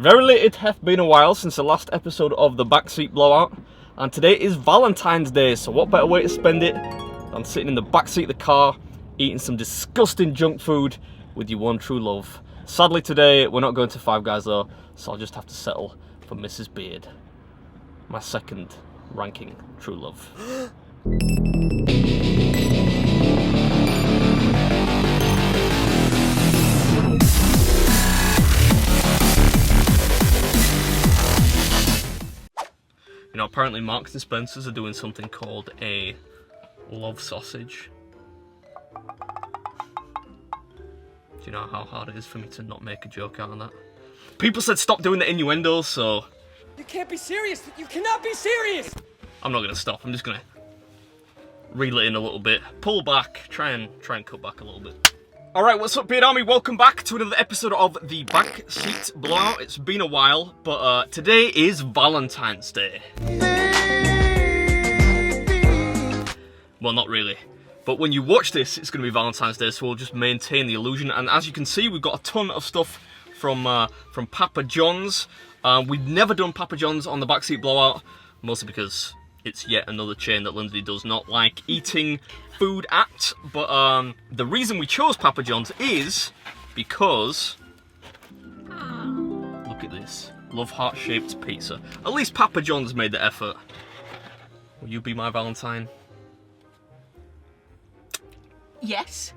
Verily it hath been a while since the last episode of the Backseat Blowout, and today is Valentine's Day, so what better way to spend it than sitting in the backseat of the car, eating some disgusting junk food with your one true love. Sadly today, we're not going to Five Guys though, so I'll just have to settle for Mrs. Beard, my second ranking true love. You know, apparently Marks and Spencer's are doing something called a love sausage. Do you know how hard it is for me to not make a joke out of that? People said stop doing the innuendos, so... You can't be serious! You cannot be serious! I'm not gonna stop, I'm just gonna reel it in a little bit, pull back, try and cut back a little bit. Alright, what's up Beard Army? Welcome back to another episode of the Backseat Blowout. It's been a while, but today is Valentine's Day. Well, not really. But when you watch this, it's going to be Valentine's Day, so we'll just maintain the illusion. And as you can see, we've got a ton of stuff from Papa John's. We've never done Papa John's on the Backseat Blowout, mostly because it's yet another chain that Lindsay does not like eating food at. But the reason we chose Papa John's is because... Look at this. Love heart-shaped pizza. At least Papa John's made the effort. Will you be my Valentine? Yes.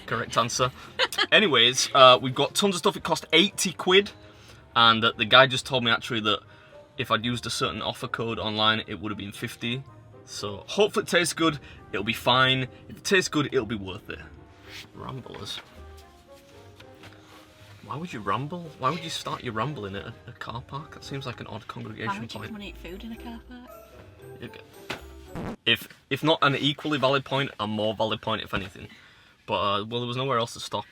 Correct answer. Anyways, we've got tons of stuff. It cost 80 quid. And the guy just told me actually that if I'd used a certain offer code online, it would have been 50. So hopefully it tastes good. It'll be fine. If it tastes good, it'll be worth it. Ramblers. Why would you ramble? Why would you start your ramble in a car park? That seems like an odd congregation Why would you point. come and eat food in a car park? If not an equally valid point, a more valid point if anything. But well, there was nowhere else to stop.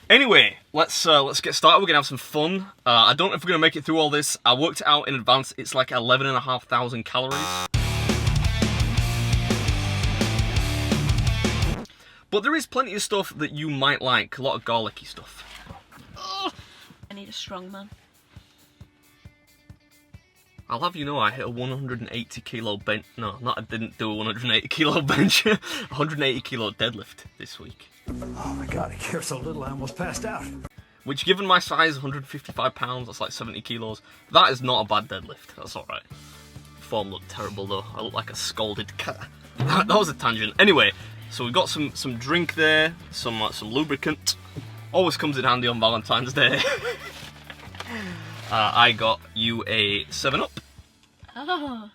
Anyway, let's get started. We're gonna have some fun. I don't know if we're gonna make it through all this. I worked it out in advance. It's like 11,500 calories. But there is plenty of stuff that you might like. A lot of garlicky stuff. I need a strong man. I'll have you know I hit a 180 kilo bench. No, I didn't do a 180 kilo bench. 180 kilo deadlift this week. Oh my god, I care so little I almost passed out. Which, given my size, 155 pounds, that's like 70 kilos. That is not a bad deadlift. That's alright. Form looked terrible though. I look like a scalded cat. That was a tangent. Anyway, so we've got some drink there, some lubricant. Always comes in handy on Valentine's Day. I got you a 7-Up. Oh.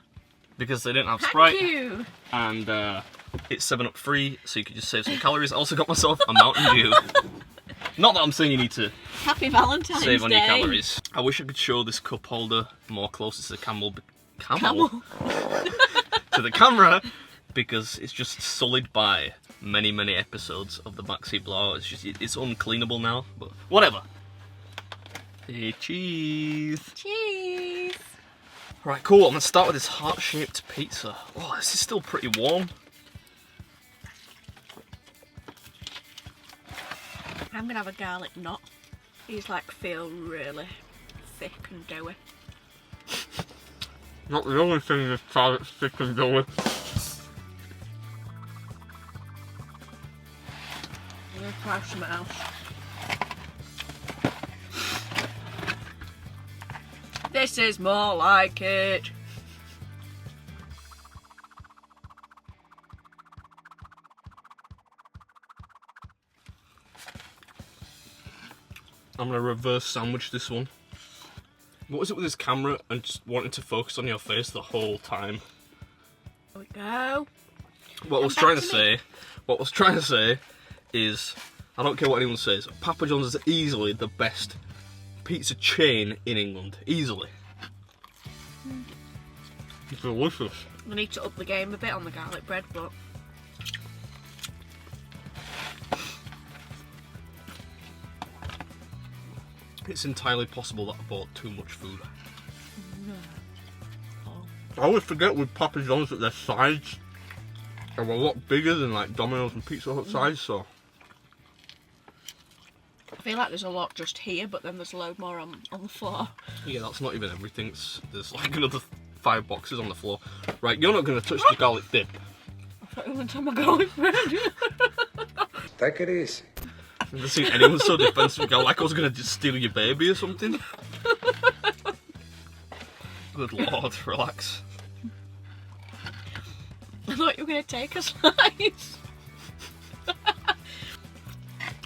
Because they didn't have Sprite. Thank you. And it's 7-Up free, so you could just save some calories. I also got myself a Mountain Dew. Not that I'm saying you need to Happy Valentine's save on Day. your calories. I wish I could show this cup holder more closer to the camel. To the camera, because it's just sullied by many episodes of the Backseat Blowout. It's uncleanable now, but whatever. Hey, cheese. Cheese. Right, cool. I'm gonna start with this heart-shaped pizza. Oh, this is still pretty warm. I'm gonna have a garlic knot. These like feel really thick and doughy. Not the only thing that's thick and doughy. I'm gonna try something else. This is more like it. I'm gonna reverse sandwich this one. What was it with this camera and just wanting to focus on your face the whole time? There we go. What I was trying to say is, I don't care what anyone says, Papa John's is easily the best pizza chain in England. Easily. It's delicious. I need to up the game a bit on the garlic bread, but it's entirely possible that I bought too much food. no. I always forget with Papa John's that their sides are a lot bigger than like Domino's and Pizza Hut size, so feel like there's a lot just here, but then there's a load more on the floor. Yeah, that's not even everything. There's like another 5 boxes on the floor. Right, you're not going to touch the garlic dip. I thought you were going to tell my garlic bread. Take it easy. I've never seen anyone so defensive. Like I was going to just steal your baby or something. Good lord, relax. I thought you were going to take a slice.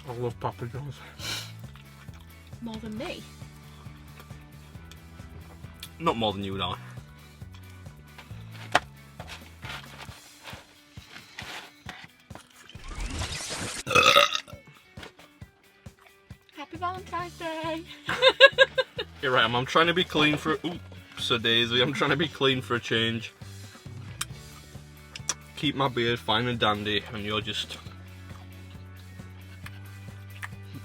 I love Papa John's. More than me? Not more than you and I. Happy Valentine's Day! You're right, I'm trying to be clean for... Oops, a daisy. I'm trying to be clean for a change. Keep my beard fine and dandy, and you're just...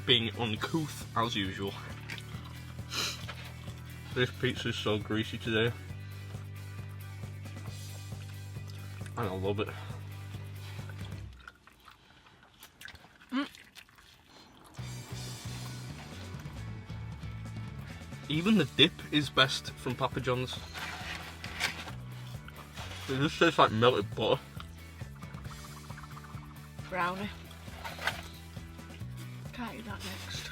being uncouth as usual. This pizza is so greasy today. And I love it. Even the dip is best from Papa John's. It just tastes like melted butter. Brownie. Can't eat that next.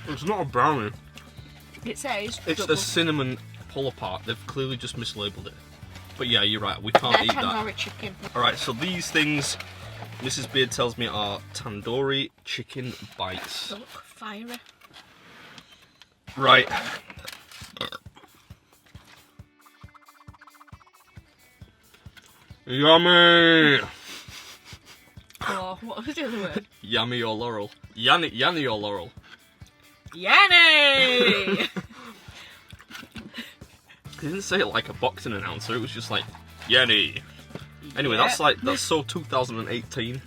It's not a brownie. It says It's double. a cinnamon pull apart. They've clearly just mislabeled it. But yeah, you're right. We can't They're eat that. tandoori chicken. Alright, so these things, Mrs. Beard tells me, are tandoori chicken bites. They look fiery. Right. Yummy! Oh, what was the other word? Yummy or Laurel. Yanni or Laurel. Yanni! He didn't say it like a boxing announcer, it was just like, Yanni. Anyway, Yeah. that's so 2018.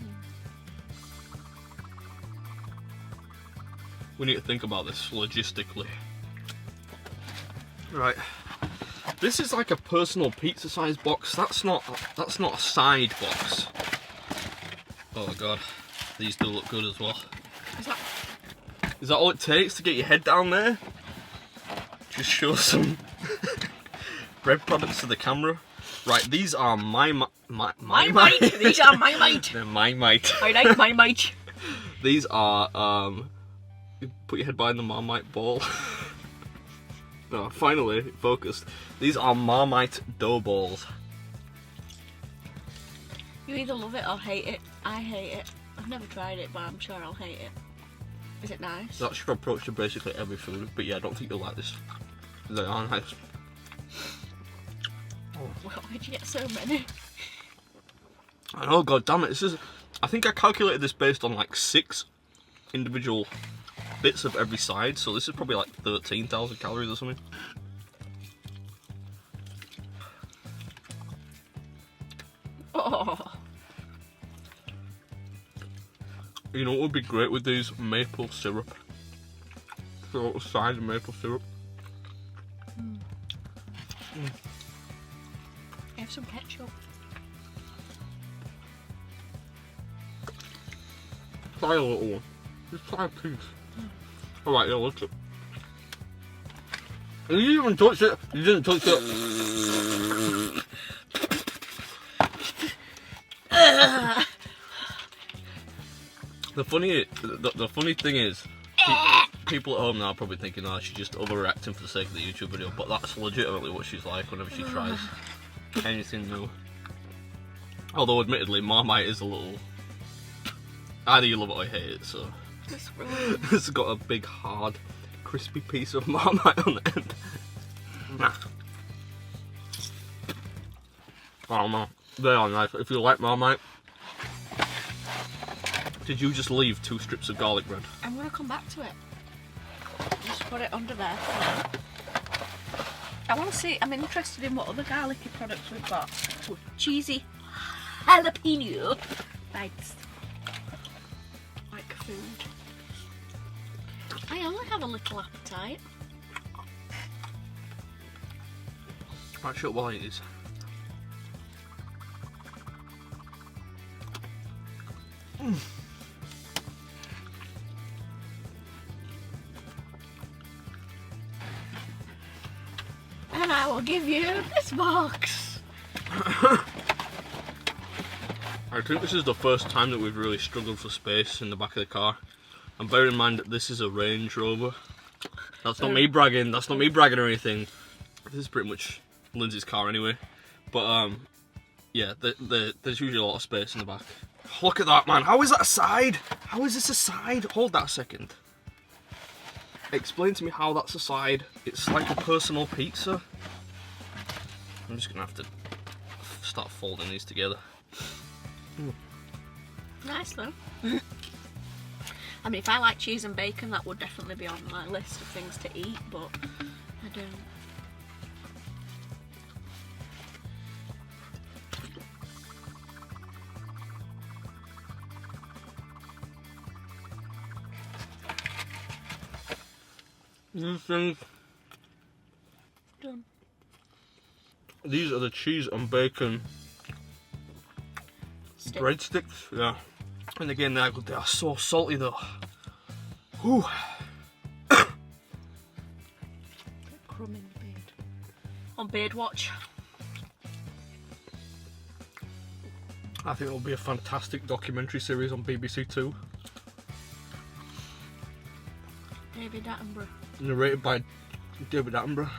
We need to think about this logistically. Right. This is like a personal pizza size box. That's not a side box. Oh god. These do look good as well. Is that all it takes to get your head down there? Just show some bread products to the camera. Right, these are my mate. These are my mate. They're my mate. I like my mate. These are you put your head behind the Marmite ball. Oh, finally focused. These are Marmite dough balls. You either love it or hate it. I hate it. I've never tried it, but I'm sure I'll hate it. Is it nice? That's your approach to basically every food, but yeah, I don't think you'll like this. They are nice. Why'd you get so many? I know, god damn it, this is... I think I calculated this based on like 6 individual bits of every side, so this is probably like 13,000 calories or something. Oh. You know what would be great with these? Maple syrup. So a side of maple syrup. Have some ketchup. Try a little one. Just try a piece. Alright, yeah, look it. You didn't even touch it. You didn't touch it. The funny thing is, people at home now are probably thinking, oh, she's just overreacting for the sake of the YouTube video, but that's legitimately what she's like whenever she tries anything new. Although, admittedly, Marmite is a little... Either you love it or you hate it, so... It's got a big, hard, crispy piece of Marmite on the end. Nah. Oh no, they are nice. If you like Marmite... Did you just leave 2 strips of garlic bread? I'm gonna come back to it. Just put it under there. I want to see. I'm interested in what other garlicky products we've got. With cheesy jalapeno bites. Like food. I only have a little appetite. Right, shut while it is. And I will give you this box. I think this is the first time that we've really struggled for space in the back of the car. And bear in mind that this is a Range Rover. That's not me bragging, that's not me bragging or anything. This is pretty much Lindsay's car anyway. But yeah, there's usually a lot of space in the back. Look at that, man. How is that a side? How is this a side? Hold that a second. Explain to me how that's a side. It's like a personal pizza. I'm just gonna have to start folding these together. Nice though. I mean, if I like cheese and bacon, that would definitely be on my list of things to eat, but I don't. These things. Done. These are the cheese and bacon Stick. breadsticks. Yeah. And again, they are so salty though. Whew. Crumb in the beard. On Beard Watch. I think it'll be a fantastic documentary series on BBC Two. David Attenborough. Narrated by David Attenborough.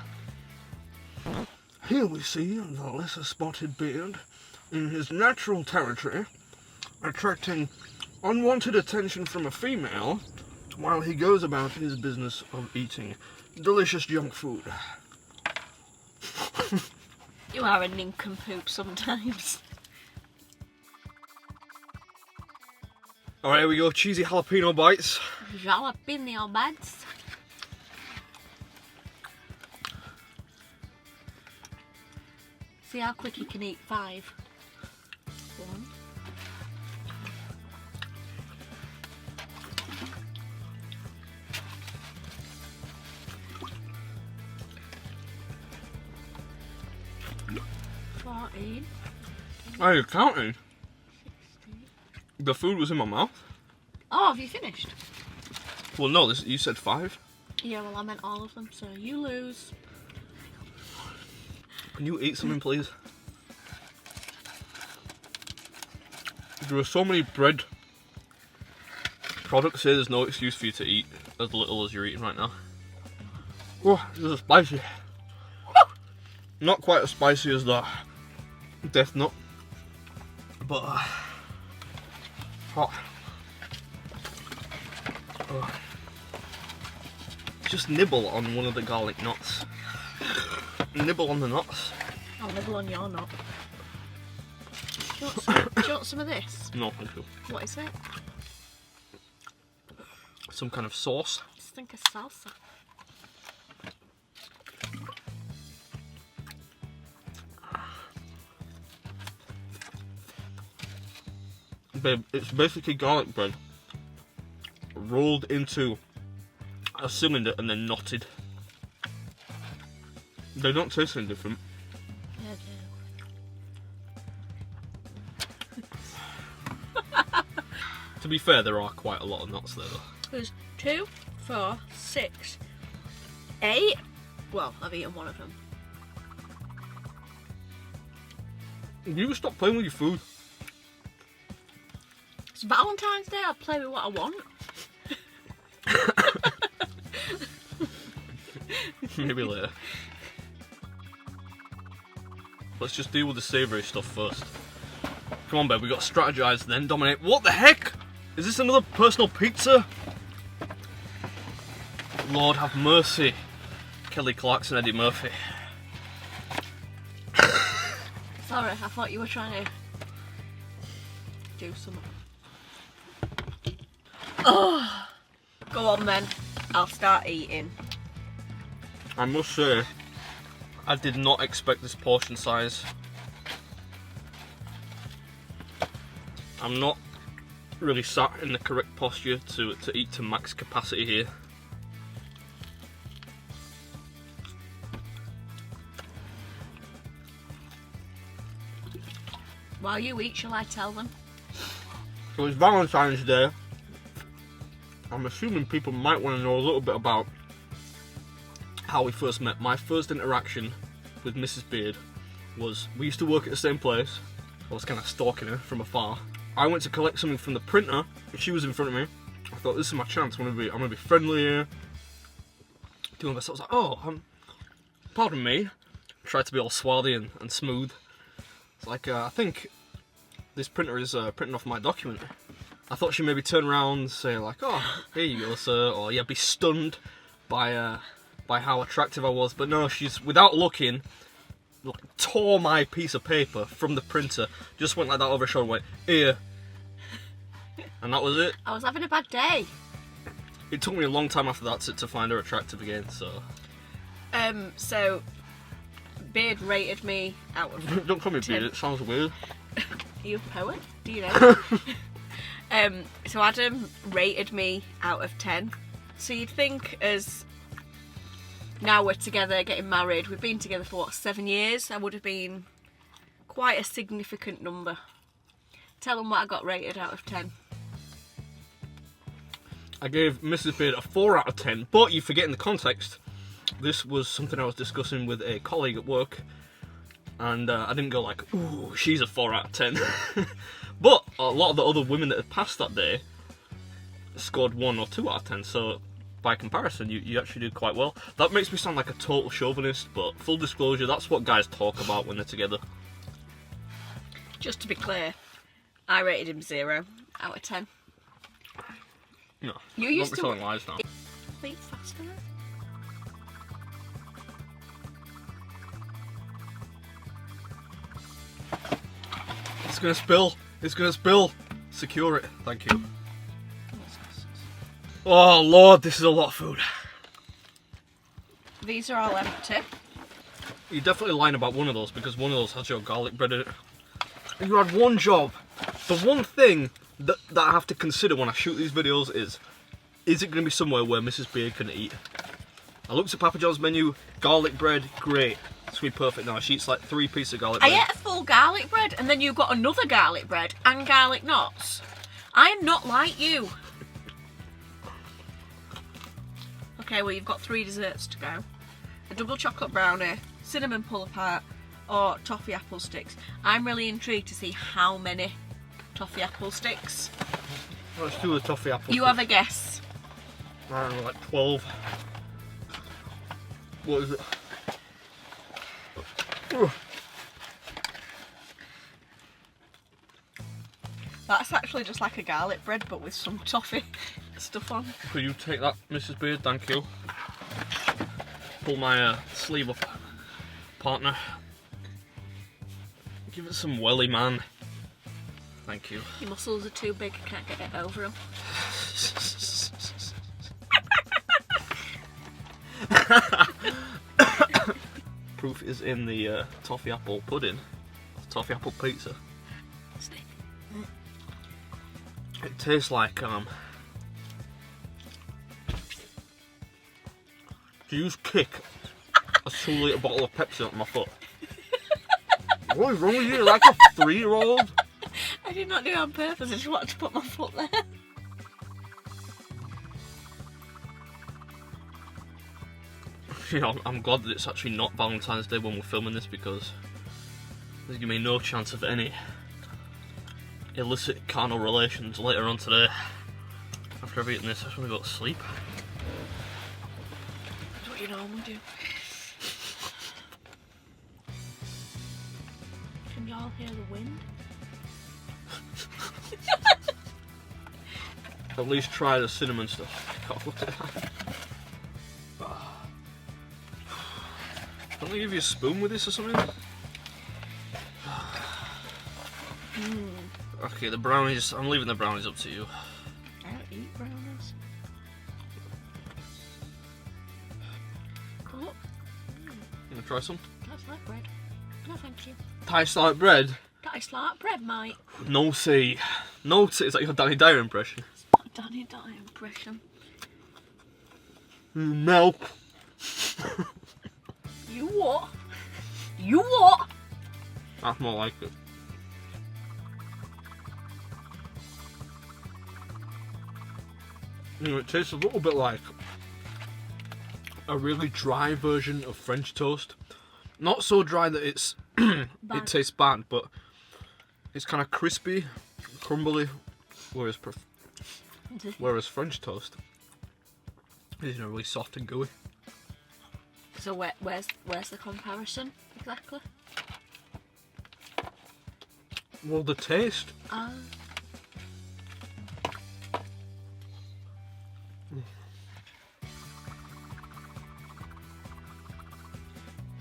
Here we see the lesser spotted beard in his natural territory, attracting unwanted attention from a female while he goes about his business of eating delicious junk food. You are a nincompoop sometimes. Alright, here we go, cheesy jalapeno bites. Jalapeno buds. See how quick you can eat 5. 1. Are you counting? The food was in my mouth. Oh, have you finished? Well, no, you said 5. Yeah, well, I meant all of them, so you lose. Can you eat something, please? There are so many bread products here, there's no excuse for you to eat as little as you're eating right now. Oh, this is spicy. Not quite as spicy as the Death Nut, but hot. Just nibble on one of the garlic knots. Nibble on the knots. I'll nibble on your knot. Do you want some of this? No, thank you. What is it? Some kind of sauce. I just think of salsa. Babe, it's basically garlic bread rolled into a cylinder and then knotted. They don't taste any different. To be fair, there are quite a lot of knots there though. There's 2, 4, 6, 8. Well, I've eaten one of them. You stop playing with your food. It's Valentine's Day, I'll play with what I want. Maybe later. Let's just deal with the savoury stuff first. Come on, babe, we got to strategize, then dominate. What the heck? Is this another personal pizza? Lord have mercy. Kelly Clarkson, Eddie Murphy. Sorry, I thought you were trying to do something. Oh, go on then. I'll start eating. I must say, I did not expect this portion size. I'm not really sat in the correct posture to eat to max capacity here. While you eat, shall I tell them? So it's Valentine's Day. I'm assuming people might want to know a little bit about how we first met. My first interaction with Mrs. Beard was, we used to work at the same place. I was kind of stalking her from afar. I went to collect something from the printer, and she was in front of me. I thought, this is my chance. I'm gonna be friendly here. Doing my best. I was like, oh, pardon me. Tried to be all swarthy and smooth. It's like, I think this printer is printing off my document. I thought she'd maybe turn around and say like, oh, here you go, sir, or yeah, be stunned by how attractive I was. But no, she's, without looking, tore my piece of paper from the printer, just went like that over her shoulder and went, here. And that was it. I was having a bad day. It took me a long time after that to find her attractive again, so... So, Beard rated me out of... Don't call me Beard, it sounds weird. Are you a poet? Do you know? So Adam rated me out of 10. So you'd think, as now we're together, getting married, we've been together for what, 7 years? I would have been quite a significant number. Tell them what I got rated out of 10. I gave Mrs. Beard a 4 out of 10, but you forget in the context, this was something I was discussing with a colleague at work, and I didn't go like, ooh, she's a 4 out of 10. But a lot of the other women that had passed that day scored 1 or 2 out of 10, so by comparison, you actually did quite well. That makes me sound like a total chauvinist, but full disclosure, that's what guys talk about when they're together. Just to be clear, I rated him 0 out of 10. No, You used don't be to telling lies now. Think faster. It's gonna spill. It's gonna spill. Secure it. Thank you. Oh Lord, this is a lot of food. These are all empty. You're definitely lying about one of those because one of those has your garlic bread in it. If you had one job, the one thing that I have to consider when I shoot these videos is it going to be somewhere where Mrs. Beard can eat? I looked at Papa John's menu, garlic bread, great. It's going to be perfect now. She eats like 3 pieces of garlic bread. I ate a full garlic bread and then you got another garlic bread and garlic knots. I am not like you. Okay, well you've got 3 desserts to go. A double chocolate brownie, cinnamon pull apart, or toffee apple sticks. I'm really intrigued to see how many toffee apple sticks. Let's do the toffee apple. You have a guess. I don't know, like 12. What is it? That's actually just like a garlic bread but with some toffee stuff on. Could you take that, Mrs. Beard? Thank you. Pull my sleeve up, partner. Give it some welly, man. Thank you. Your muscles are too big, I can't get it over them. Proof is in the toffee apple pudding, toffee apple pizza. It tastes like do you just kick a 2-litre bottle of Pepsi on my foot? What is wrong with you? Like a 3-year-old? I did not do it on purpose, I just wanted to put my foot there. You know, I'm glad that it's actually not Valentine's Day when we're filming this because there's gonna be no chance of any illicit carnal relations later on today. After I've eaten this, I just want to go to sleep. That's what you normally do. Can y'all hear the wind? At least try the cinnamon stuff. God, look at that. Don't they give you a spoon with this or something? Okay, the brownies, I'm leaving the brownies up to you. I don't eat brownies. Oh, You wanna try some? that's like bread. No, thank you. Tastes like bread? That's like bread, mate. No see. No see. Is that your Danny Dyer impression? Not Danny Dyer impression. Milk. You what? You what? That's more like it. You know, it tastes a little bit like a really dry version of French toast. Not so dry that it tastes bad, but it's kind of crispy, crumbly, whereas French toast is really soft and gooey. So where's the comparison exactly? Well, the taste. Do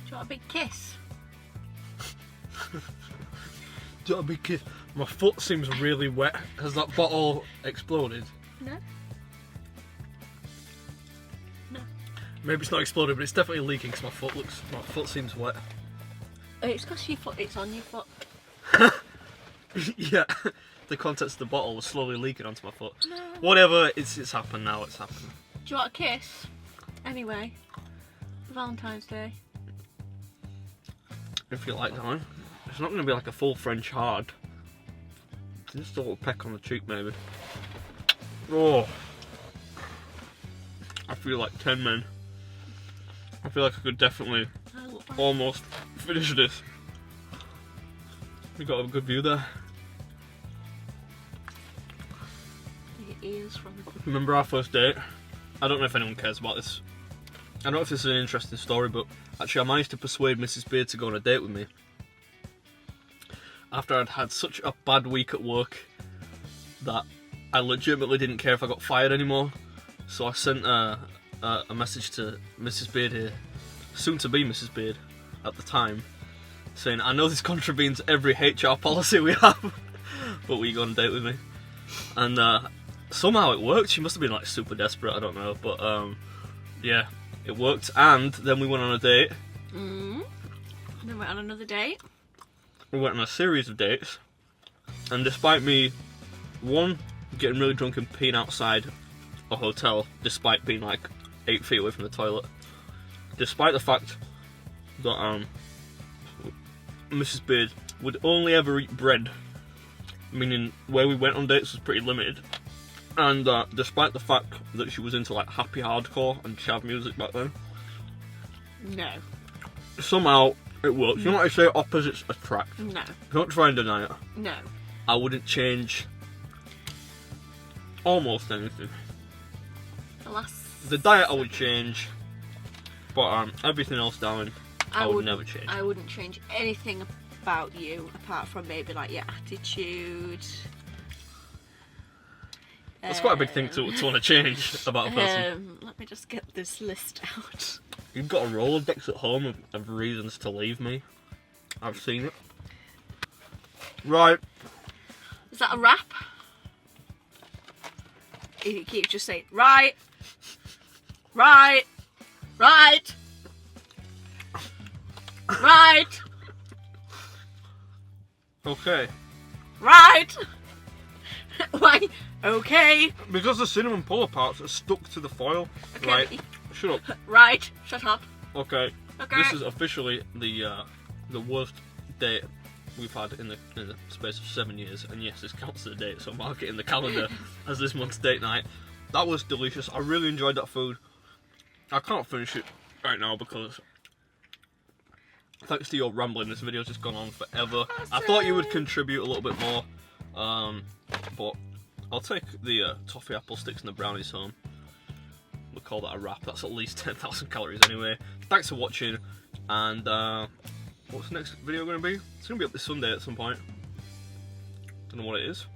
you want a big kiss? Do you want a big kiss? My foot seems really wet. Has that bottle exploded? No. No. Maybe it's not exploded, but it's definitely leaking because my foot seems wet. It's because it's on your foot. Yeah, the contents of the bottle was slowly leaking onto my foot. No. Whatever, it's happened now. It's happened. Do you want a kiss? Anyway, Valentine's Day. If you like, darling. It's not going to be like a full French hard. Just a little peck on the cheek, maybe. Oh, I feel like 10 men. I feel like I could definitely almost finish this. We got a good view there. Your ears from the... Remember our first date? I don't know if anyone cares about this. I don't know if this is an interesting story, but actually I managed to persuade Mrs. Beard to go on a date with me. After I'd had such a bad week at work that I legitimately didn't care if I got fired anymore. So I sent a message to Mrs. Beard here, soon to be Mrs. Beard at the time, saying, I know this contravenes every HR policy we have, but will you go on a date with me? And somehow it worked. She must have been like super desperate, I don't know, but yeah, it worked. And then we went on a date. Then went on another date. We went on a series of dates, and despite me, one, getting really drunk and peeing outside a hotel, despite being like 8 feet away from the toilet, despite the fact that Mrs. Beard would only ever eat bread, meaning where we went on dates was pretty limited, and despite the fact that she was into like happy hardcore and chav music back then, No. somehow it works. You know what I say? Opposites attract. No. Don't try and deny it. No. I wouldn't change almost anything. The diet I would change, but everything else, darling, I would never change. I wouldn't change anything about you apart from maybe like your attitude. That's quite a big thing to want to change about a person. Let me just get this list out. You've got a Rolodex at home of reasons to leave me. I've seen it. Right. Is that a rap? You keep just saying, right, right, right, right, Okay. right. Why? Okay. Because the cinnamon puller parts are stuck to the foil. Okay. Right. Shut up. Right. Shut up. Okay. Okay. This is officially the worst date we've had in the space of 7 years, and yes, this counts as a date, so mark it in the calendar as this month's date night. That was delicious. I really enjoyed that food. I can't finish it right now because, thanks to your rambling, this video's just gone on forever. I thought you would contribute a little bit more, but I'll take the toffee apple sticks and the brownies home. We'll call that a wrap. That's at least 10,000 calories anyway. Thanks for watching, and what's the next video going to be? It's going to be up this Sunday at some point. Don't know what it is.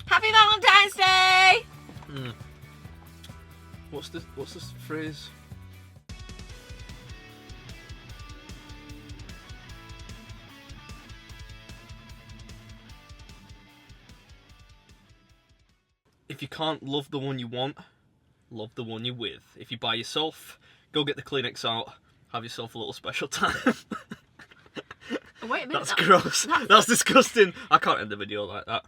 Happy Valentine's Day! What's this phrase? If you can't love the one you want, love the one you're with. If you're by yourself, go get the Kleenex out, have yourself a little special time. Wait a minute. That's gross. That's disgusting. I can't end the video like that.